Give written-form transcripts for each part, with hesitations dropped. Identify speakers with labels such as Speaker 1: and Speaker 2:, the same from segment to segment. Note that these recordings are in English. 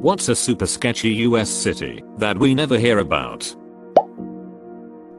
Speaker 1: What's a super sketchy US city that we never hear about?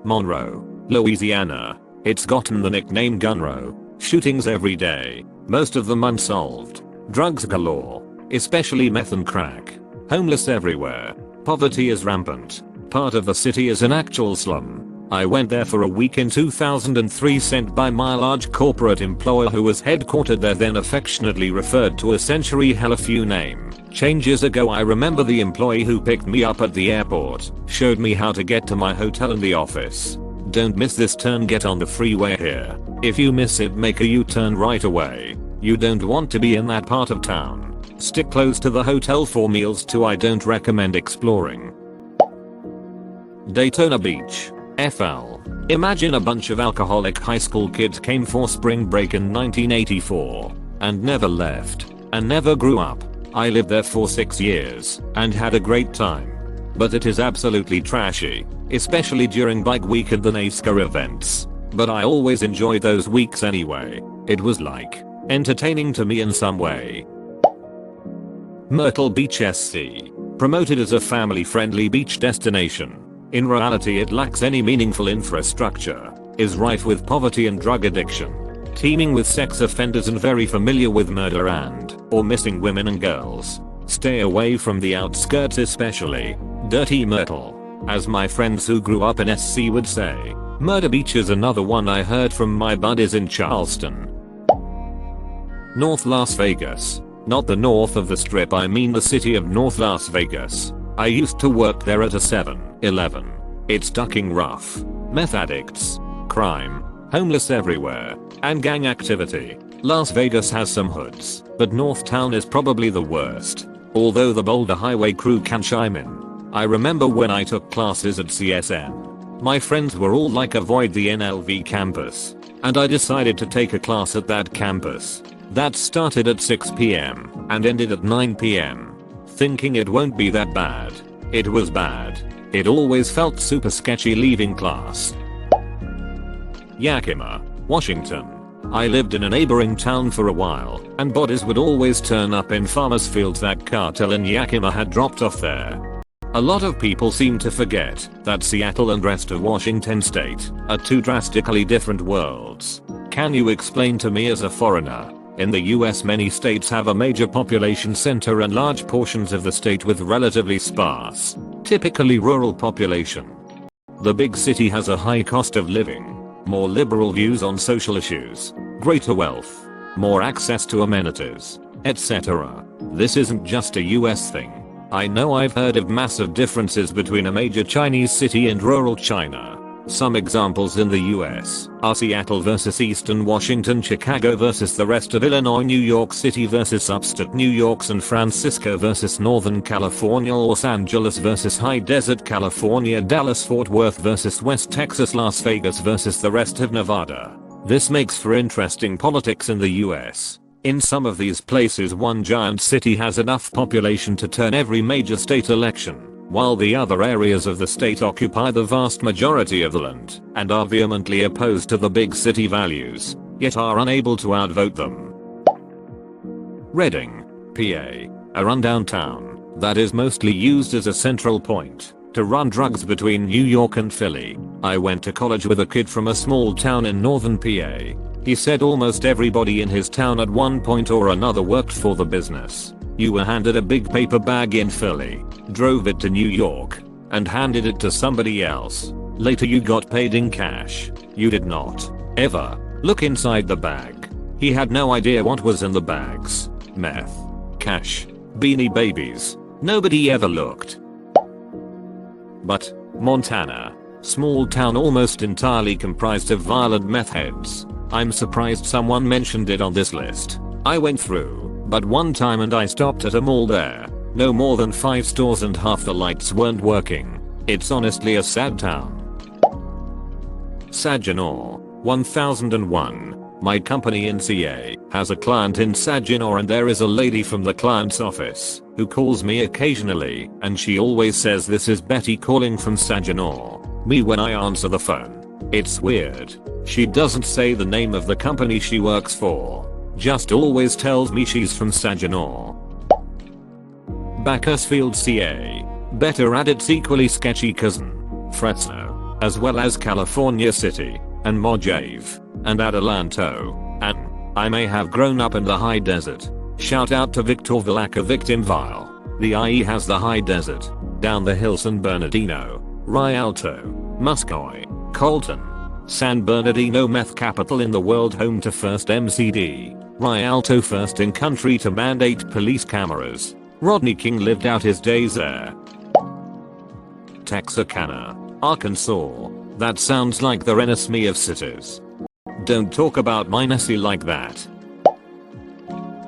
Speaker 1: Monroe, Louisiana. It's gotten the nickname Gunroe. Shootings every day, most of them unsolved. Drugs galore, especially meth and crack. Homeless everywhere. Poverty is rampant. Part of the city is an actual slum. I went there for a week in 2003, sent by my large corporate employer who was headquartered there, then affectionately referred to a century hell a few name changes ago. I remember the employee who picked me up at the airport showed me how to get to my hotel and the office. Don't miss this turn, get on the freeway here. If you miss it, make a U-turn right away. You don't want to be in that part of town. Stick close to the hotel for meals too. I don't recommend exploring. Daytona Beach, FL. Imagine a bunch of alcoholic high school kids came for spring break in 1984 and never left and never grew up. I lived there for 6 years and had a great time. But it is absolutely trashy, especially during bike week and the NASCAR events. But I always enjoy those weeks anyway. It was like entertaining to me in some way. Myrtle Beach, SC. Promoted as a family-friendly beach destination. In reality it lacks any meaningful infrastructure, is rife with poverty and drug addiction, teeming with sex offenders and very familiar with murder or missing women and girls. Stay away from the outskirts, especially Dirty Myrtle. As my friends who grew up in SC would say, Murder Beach is another one I heard from my buddies in Charleston. North Las Vegas. Not the north of the strip, I mean the city of North Las Vegas. I used to work there at a 7-Eleven. It's ducking rough. Meth addicts, crime, homeless everywhere, and gang activity. Las Vegas has some hoods, but North Town is probably the worst. Although the Boulder Highway crew can chime in. I remember when I took classes at CSN. My friends were all like, avoid the NLV campus. And I decided to take a class at that campus. That started at 6 p.m. and ended at 9 p.m. Thinking it won't be that bad. It was bad. It always felt super sketchy leaving class. Yakima, Washington. I lived in a neighboring town for a while, and bodies would always turn up in farmers' fields that cartel in Yakima had dropped off there. A lot of people seem to forget that Seattle and rest of Washington state are two drastically different worlds. Can you explain to me as a foreigner? In the US many states have a major population center and large portions of the state with relatively sparse, typically rural population. The big city has a high cost of living, more liberal views on social issues, greater wealth, more access to amenities, etc. This isn't just a US thing. I know I've heard of massive differences between a major Chinese city and rural China. Some examples in the US are Seattle versus Eastern Washington, Chicago versus the rest of Illinois, New York City versus upstate New York, San Francisco versus Northern California, Los Angeles versus High Desert California, Dallas Fort Worth versus West Texas, Las Vegas versus the rest of Nevada. This makes for interesting politics in the US. In some of these places one giant city has enough population to turn every major state election, while the other areas of the state occupy the vast majority of the land and are vehemently opposed to the big city values, yet are unable to outvote them. Reading, PA, a rundown town that is mostly used as a central point to run drugs between New York and Philly. I went to college with a kid from a small town in northern PA. He said almost everybody in his town at one point or another worked for the business. You were handed a big paper bag in Philly, drove it to New York, and handed it to somebody else. Later you got paid in cash. You did not ever look inside the bag. He had no idea what was in the bags. Meth, cash, Beanie Babies. Nobody ever looked. But Montana, small town almost entirely comprised of violent meth heads. I'm surprised someone mentioned it on this list. I went through but one time and I stopped at a mall there. No more than 5 stores and half the lights weren't working. It's honestly a sad town. Saginaw, 1001. My company in CA has a client in Saginaw and there is a lady from the client's office who calls me occasionally and she always says this is Betty calling from Saginaw. Me when I answer the phone. It's weird. She doesn't say the name of the company she works for. Just always tells me she's from Saginaw. Bakersfield, CA. Better at its equally sketchy cousin, Fresno, as well as California City, and Mojave, and Adelanto, and I may have grown up in the high desert. Shout out to Victorville aka Victimville. The IE has the high desert. Down the hill San Bernardino, Rialto, Muscoy, Colton, San Bernardino meth capital in the world, home to first MCD. Rialto first in country to mandate police cameras. Rodney King lived out his days there. Texacana, Arkansas. That sounds like the Renaissance of cities. Don't talk about Minnesota like that.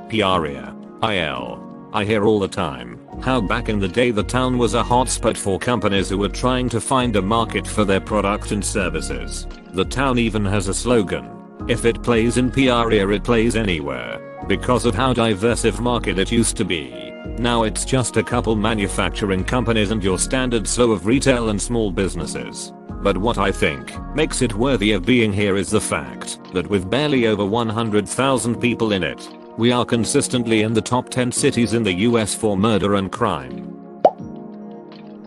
Speaker 1: Peoria, IL. I hear all the time how back in the day the town was a hotspot for companies who were trying to find a market for their product and services. The town even has a slogan: if it plays in Peoria it plays anywhere, because of how diverse of market it used to be. Now it's just a couple manufacturing companies and your standard slow of retail and small businesses. But what I think makes it worthy of being here is the fact that with barely over 100,000 people in it, we are consistently in the top 10 cities in the US for murder and crime.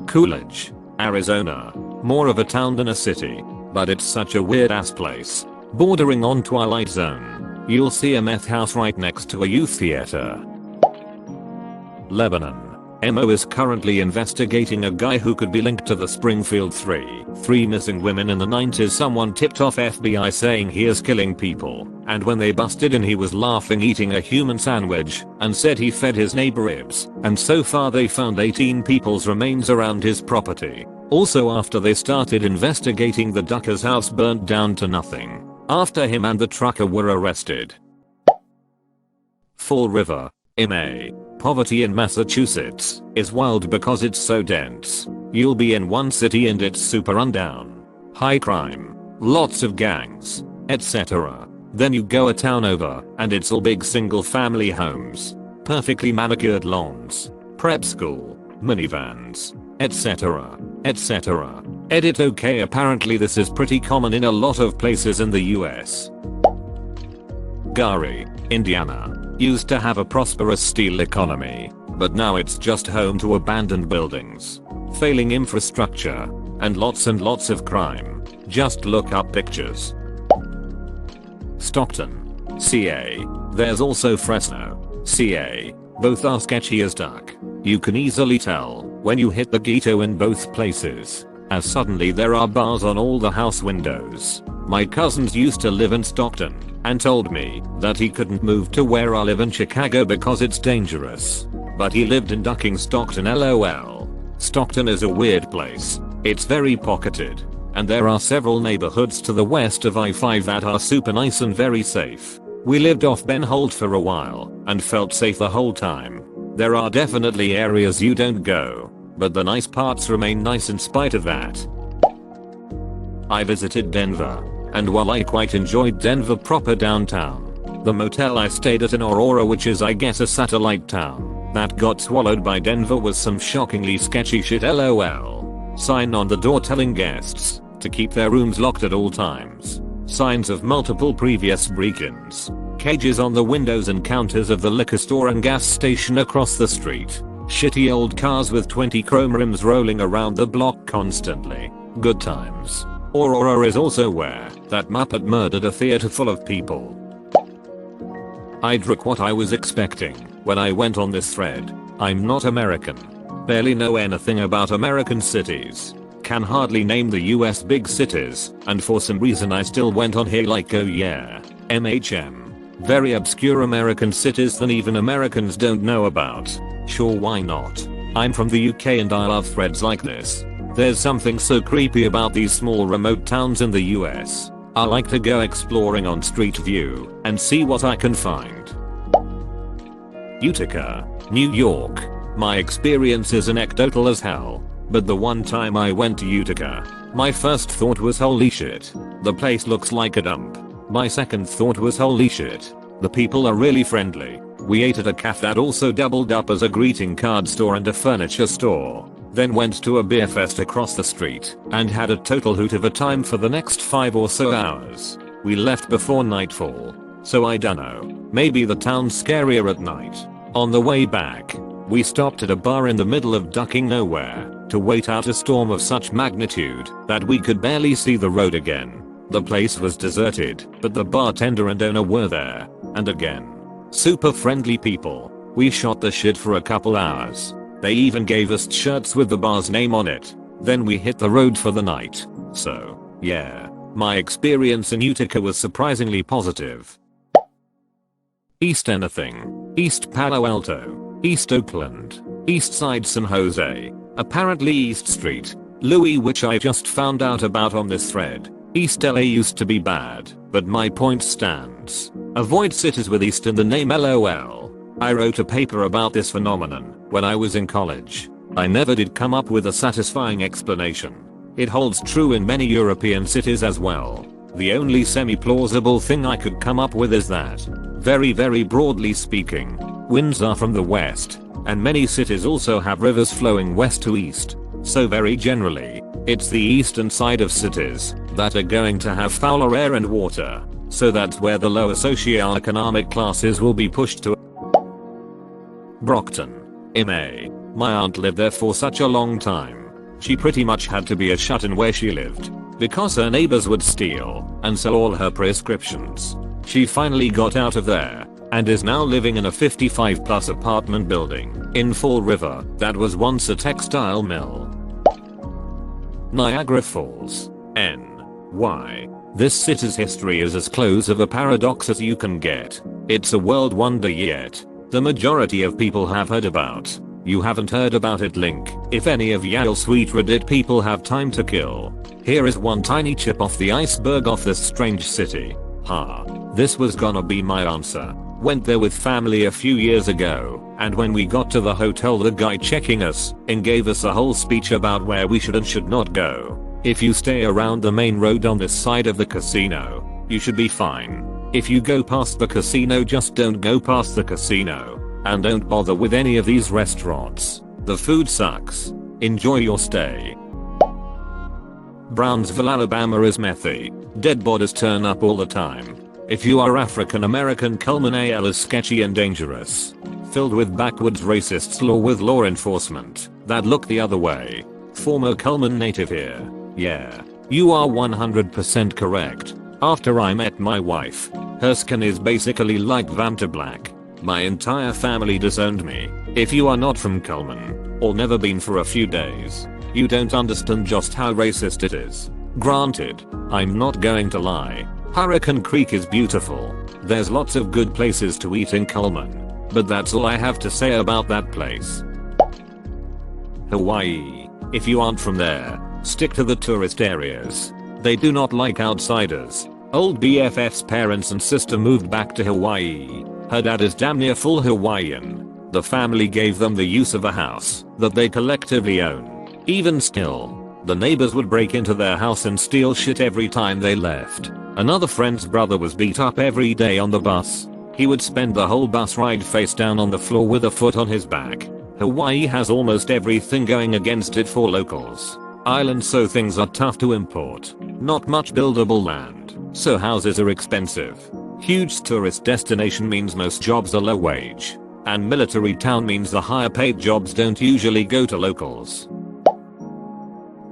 Speaker 1: Coolidge, Arizona. More of a town than a city, but it's such a weird ass place. Bordering on Twilight Zone. You'll see a meth house right next to a youth theater. Lebanon. MO is currently investigating a guy who could be linked to the Springfield 3 missing women in the 90s. Someone tipped off FBI saying he is killing people, and when they busted in he was laughing eating a human sandwich and said he fed his neighbor ribs, and so far they found 18 people's remains around his property. Also after they started investigating, the Ducker's house burnt down to nothing after him and the trucker were arrested. Fall River, MA. Poverty in Massachusetts is wild because it's so dense. You'll be in one city and it's super rundown. High crime, lots of gangs, etc. Then you go a town over and it's all big single family homes, perfectly manicured lawns, prep school, minivans, etc. etc. Edit okay, apparently this is pretty common in a lot of places in the US. Gary, Indiana. Used to have a prosperous steel economy, but now it's just home to abandoned buildings, failing infrastructure, and lots of crime. Just look up pictures. Stockton, CA. There's also Fresno, CA. Both are sketchy as duck. You can easily tell when you hit the ghetto in both places, as suddenly there are bars on all the house windows. My cousins used to live in Stockton and told me that he couldn't move to where I live in Chicago because it's dangerous. But he lived in Ducking Stockton, LOL. Stockton is a weird place. It's very pocketed, and there are several neighborhoods to the west of I-5 that are super nice and very safe. We lived off Ben Holt for a while and felt safe the whole time. There are definitely areas you don't go, but the nice parts remain nice in spite of that. I visited Denver, and while I quite enjoyed Denver proper downtown, the motel I stayed at in Aurora, which is I guess a satellite town that got swallowed by Denver, was some shockingly sketchy shit, LOL. Sign on the door telling guests to keep their rooms locked at all times. Signs of multiple previous break-ins. Cages on the windows and counters of the liquor store and gas station across the street. Shitty old cars with 20 chrome rims rolling around the block constantly. Good times. Aurora is also where that Muppet murdered a theater full of people. I'd look what I was expecting when I went on this thread. I'm not American. Barely know anything about American cities. Can hardly name the US big cities, and for some reason I still went on here like, oh yeah, MHM. Very obscure American cities that even Americans don't know about. Sure, why not? I'm from the UK and I love threads like this. There's something so creepy about these small remote towns in the US. I like to go exploring on Street View and see what I can find. Utica, New York. My experience is anecdotal as hell, but the one time I went to Utica, my first thought was holy shit, the place looks like a dump. My second thought was holy shit, the people are really friendly. We ate at a cafe that also doubled up as a greeting card store and a furniture store. Then went to a beer fest across the street and had a total hoot of a time for the next 5 or so hours. We left before nightfall, so I dunno, maybe the town's scarier at night. On the way back, We stopped at a bar in the middle of ducking nowhere to wait out a storm of such magnitude that we could barely see the road again. The place was deserted, but the bartender and owner were there, and again. Super friendly people. We shot the shit for a couple hours. They even gave us shirts with the bar's name on it. Then we hit the road for the night. So, yeah, my experience in Utica was surprisingly positive. East anything. East Palo Alto. East Oakland. East Side San Jose. Apparently East Street. Louis, which I just found out about on this thread. East LA used to be bad, but my point stands. Avoid cities with East in the name LOL. I wrote a paper about this phenomenon when I was in college. I never did come up with a satisfying explanation. It holds true in many European cities as well. The only semi-plausible thing I could come up with is that, very broadly speaking, winds are from the west, and many cities also have rivers flowing west to east. So very generally, it's the eastern side of cities that are going to have fouler air and water. So that's where the lower socioeconomic classes will be pushed to. Brockton. MA. My aunt lived there for such a long time. She pretty much had to be a shut-in where she lived, because her neighbors would steal and sell all her prescriptions. She finally got out of there, and is now living in a 55+ apartment building in Fall River that was once a textile mill. Niagara Falls. NY. This city's history is as close of a paradox as you can get. It's a world wonder yet the majority of people have heard about. You haven't heard about it, link. If any of y'all sweet Reddit people have time to kill, here is one tiny chip off the iceberg of this strange city. This was gonna be my answer. Went there with family a few years ago, and when we got to the hotel the guy checking us in gave us a whole speech about where we should and should not go. If you stay around the main road on this side of the casino, you should be fine. If you go past the casino, just don't go past the casino. And don't bother with any of these restaurants. The food sucks. Enjoy your stay. Brownsville, Alabama is methy. Dead bodies turn up all the time. If you are African American, Cullman AL is sketchy and dangerous. Filled with backwoods racists with law enforcement that look the other way. Former Cullman native here. Yeah, you are 100% correct. After I met my wife, her skin is basically like Vamta black. My entire family disowned me. If you are not from Cullman, or never been for a few days, you don't understand just how racist it is. Granted, I'm not going to lie. Hurricane Creek is beautiful. There's lots of good places to eat in Cullman. But that's all I have to say about that place. Hawaii. If you aren't from there, stick to the tourist areas. They do not like outsiders. Old BFF's parents and sister moved back to Hawaii. Her dad is damn near full Hawaiian. The family gave them the use of a house that they collectively own. Even still, the neighbors would break into their house and steal shit every time they left. Another friend's brother was beat up every day on the bus. He would spend the whole bus ride face down on the floor with a foot on his back. Hawaii has almost everything going against it for locals. Island, so things are tough to import. Not much buildable land, so houses are expensive. Huge tourist destination means most jobs are low wage. And military town means the higher paid jobs don't usually go to locals.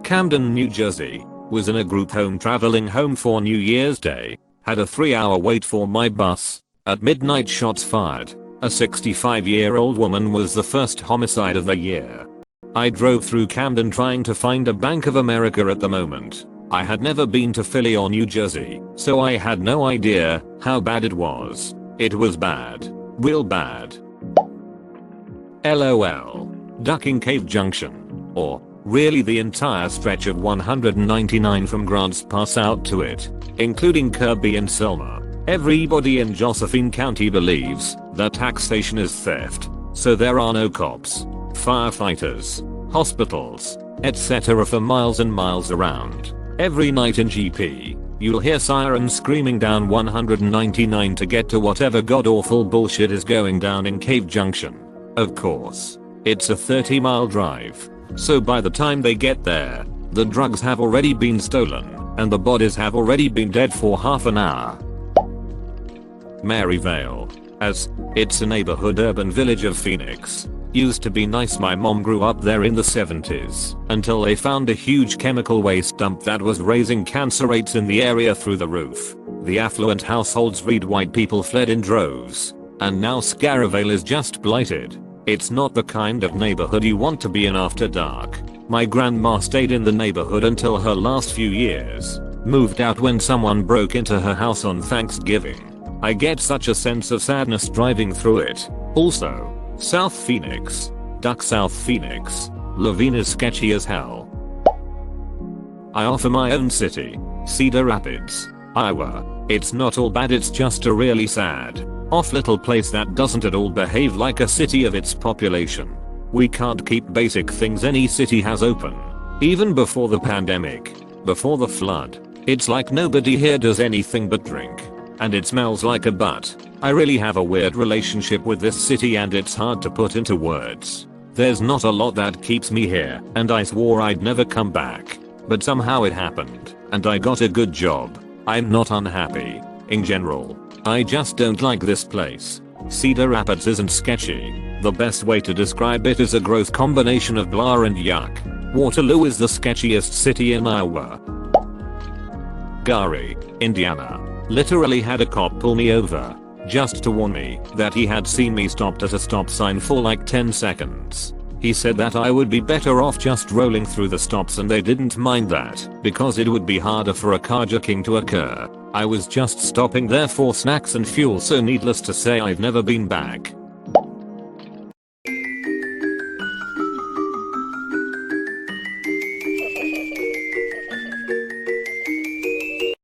Speaker 1: Camden, New Jersey. Was in a group home traveling home for New Year's Day. Had a 3-hour wait for my bus. At midnight, shots fired. A 65-year-old woman was the first homicide of the year. I drove through Camden trying to find a Bank of America at the moment. I had never been to Philly or New Jersey, so I had no idea how bad it was. It was bad. Real bad. LOL. Ducking Cave Junction. Or, really the entire stretch of 199 from Grants Pass out to it, including Kirby and Selma. Everybody in Josephine County believes that taxation is theft, so there are no cops, firefighters, hospitals, etc. for miles and miles around. Every night in GP, you'll hear sirens screaming down 199 to get to whatever god-awful bullshit is going down in Cave Junction. Of course, it's a 30-mile drive, so by the time they get there, the drugs have already been stolen, and the bodies have already been dead for half an hour. Maryvale. As it's a neighborhood urban village of Phoenix. Used to be nice. My mom grew up there in the 70s until they found a huge chemical waste dump that was raising cancer rates in the area through the roof. The affluent households read white people fled in droves. And now Maryvale is just blighted. It's not the kind of neighborhood you want to be in after dark. My grandma stayed in the neighborhood until her last few years. Moved out when someone broke into her house on Thanksgiving. I get such a sense of sadness driving through it. Also, South Phoenix. Duck South Phoenix. Levine is sketchy as hell. I offer my own city. Cedar Rapids, Iowa. It's not all bad, it's just a really sad, off little place that doesn't at all behave like a city of its population. We can't keep basic things any city has open. Even before the pandemic. Before the flood. It's like nobody here does anything but drink. And it smells like a butt. I really have a weird relationship with this city and it's hard to put into words. There's not a lot that keeps me here and I swore I'd never come back. But somehow it happened and I got a good job. I'm not unhappy. In general, I just don't like this place. Cedar Rapids isn't sketchy. The best way to describe it is a gross combination of blah and yuck. Waterloo is the sketchiest city in Iowa. Gary, Indiana. Literally had a cop pull me over just to warn me that he had seen me stopped at a stop sign for like 10 seconds. He said that I would be better off just rolling through the stops and they didn't mind that because it would be harder for a carjacking to occur. I was just stopping there for snacks and fuel, so needless to say I've never been back.